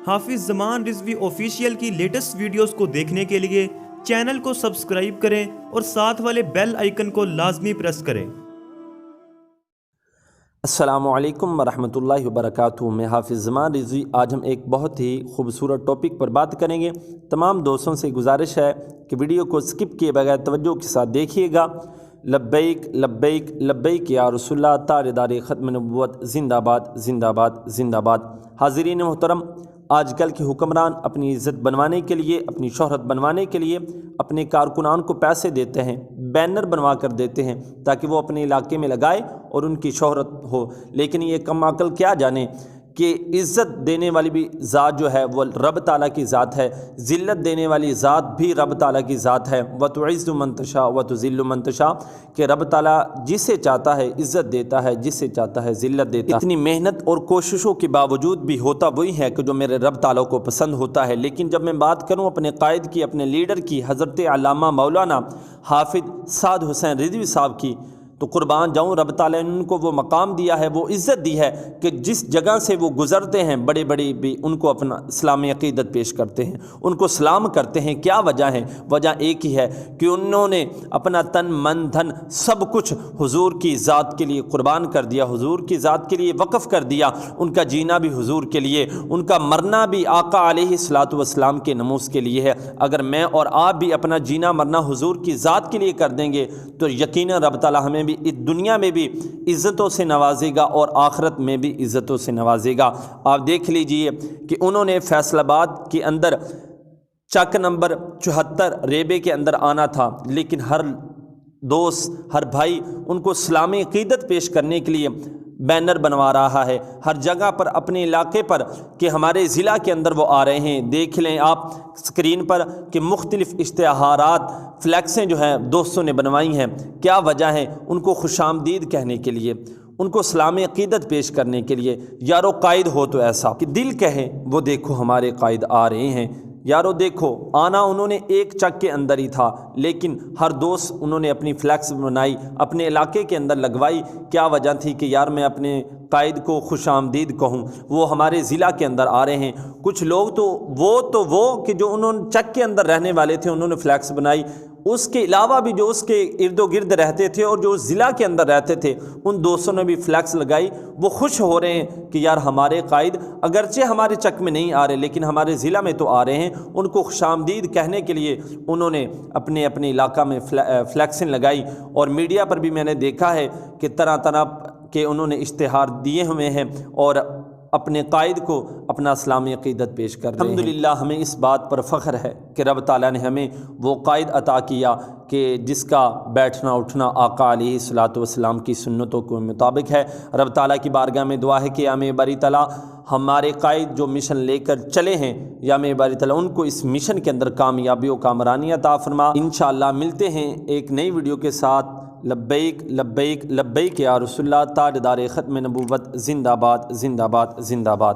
حافظ زمان رضوی آفیشیل کی latest videos کو دیکھنے کے لیے چینل کو سبسکرائب کریں اور ساتھ والے بیل آئیکن کو لازمی پریس کریں۔ السلام علیکم ورحمۃ اللہ وبرکاتہ۔ میں حافظ زمان رضوی آج ہم ایک بہت ہی خوبصورت ٹاپک پر بات کریں گے۔ تمام دوستوں سے گزارش ہے کہ ویڈیو کو سکپ کیے بغیر توجہ کے ساتھ دیکھیے گا۔ لبیک لبیک لبیک یا رسول اللہ، تاجدار ختم نبوت، زندہ باد زندہ باد زندہ باد۔ حاضرین محترم، آج کل کے حکمران اپنی عزت بنوانے کے لیے، اپنی شہرت بنوانے کے لیے اپنے کارکنان کو پیسے دیتے ہیں، بینر بنوا کر دیتے ہیں تاکہ وہ اپنے علاقے میں لگائے اور ان کی شہرت ہو۔ لیکن یہ کم عقل کیا جانے کہ عزت دینے والی بھی ذات جو ہے وہ رب تعالیٰ کی ذات ہے، ذلت دینے والی ذات بھی رب تعالیٰ کی ذات ہے۔ وَتُعِزُّ مَن تَشَاءُ وَتُذِلُّ مَن تَشَاءُ، کہ رب تعالیٰ جسے چاہتا ہے عزت دیتا ہے، جسے چاہتا ہے ذلت دیتا ہے۔ اتنی محنت اور کوششوں کے باوجود بھی ہوتا وہی ہے کہ جو میرے رب تعالیٰ کو پسند ہوتا ہے۔ لیکن جب میں بات کروں اپنے قائد کی، اپنے لیڈر کی، حضرت علامہ مولانا حافظ سعد حسین رضوی صاحب کی، تو قربان جاؤں، رب تعالیٰ نے ان کو وہ مقام دیا ہے، وہ عزت دی ہے کہ جس جگہ سے وہ گزرتے ہیں بڑے بڑے بھی ان کو اپنا اسلامی عقیدت پیش کرتے ہیں، ان کو سلام کرتے ہیں۔ کیا وجہ ہے؟ وجہ ایک ہی ہے کہ انہوں نے اپنا تن من دھن سب کچھ حضور کی ذات کے لیے قربان کر دیا، حضور کی ذات کے لیے وقف کر دیا۔ ان کا جینا بھی حضور کے لیے، ان کا مرنا بھی آقا علیہ الصلوۃ والسلام کے ناموس کے لیے ہے۔ اگر میں اور آپ بھی اپنا جینا مرنا حضور کی ذات کے لیے کر دیں گے تو یقیناً رب تعالیٰ ہمیں بھی اس دنیا میں بھی عزتوں سے نوازے گا اور آخرت میں بھی عزتوں سے نوازے گا۔ آپ دیکھ لیجئے کہ انہوں نے فیصل آباد کے اندر چک نمبر 74 ریبے کے اندر آنا تھا، لیکن ہر دوست، ہر بھائی ان کو اسلامی عقیدت پیش کرنے کے لیے بینر بنوا رہا ہے ہر جگہ پر، اپنے علاقے پر، کہ ہمارے ضلع کے اندر وہ آ رہے ہیں۔ دیکھ لیں آپ اسکرین پر کہ مختلف اشتہارات، فلیکسیں جو ہیں دوستوں نے بنوائی ہیں۔ کیا وجہ ہے؟ ان کو خوش آمدید کہنے کے لیے، ان کو اسلامی عقیدت پیش کرنے کے لیے۔ یارو قائد ہو تو ایسا کہ دل کہے وہ دیکھو ہمارے قائد آ رہے ہیں۔ یارو دیکھو، آنا انہوں نے ایک چک کے اندر ہی تھا، لیکن ہر دوست انہوں نے اپنی فلیکس بنائی، اپنے علاقے کے اندر لگوائی۔ کیا وجہ تھی کہ یار میں اپنے قائد کو خوش آمدید کہوں، وہ ہمارے ضلع کے اندر آ رہے ہیں۔ کچھ لوگ تو وہ کہ جو انہوں نے چک کے اندر رہنے والے تھے انہوں نے فلیکس بنائی، اس کے علاوہ بھی جو اس کے ارد و گرد رہتے تھے اور جو ضلع کے اندر رہتے تھے ان دوستوں نے بھی فلیکس لگائی۔ وہ خوش ہو رہے ہیں کہ یار ہمارے قائد اگرچہ ہمارے چک میں نہیں آ رہے لیکن ہمارے ضلع میں تو آ رہے ہیں۔ ان کو خوش آمدید کہنے کے لیے انہوں نے اپنے علاقہ میں فلیکسیں لگائی، اور میڈیا پر بھی میں نے دیکھا ہے کہ طرح طرح کے انہوں نے اشتہار دیے ہوئے ہیں اور اپنے قائد کو اپنا اسلامی عقیدت پیش کر رہے ہیں۔ الحمدللہ ہمیں اس بات پر فخر ہے کہ رب تعالیٰ نے ہمیں وہ قائد عطا کیا کہ جس کا بیٹھنا اٹھنا آقا علیہ الصلوۃ والسلام کی سنتوں کے مطابق ہے۔ رب تعالیٰ کی بارگاہ میں دعا ہے کہ یا میرے باری تعالیٰ ہمارے قائد جو مشن لے کر چلے ہیں، یا میرے باری تعالیٰ ان کو اس مشن کے اندر کامیابی و کامرانی عطا فرما۔ انشاءاللہ ملتے ہیں ایک نئی ویڈیو کے ساتھ۔ لبیک لبیک لبیک یا رسول اللہ، تاجدار ختم نبوت، زندہ باد زندہ باد زندہ باد۔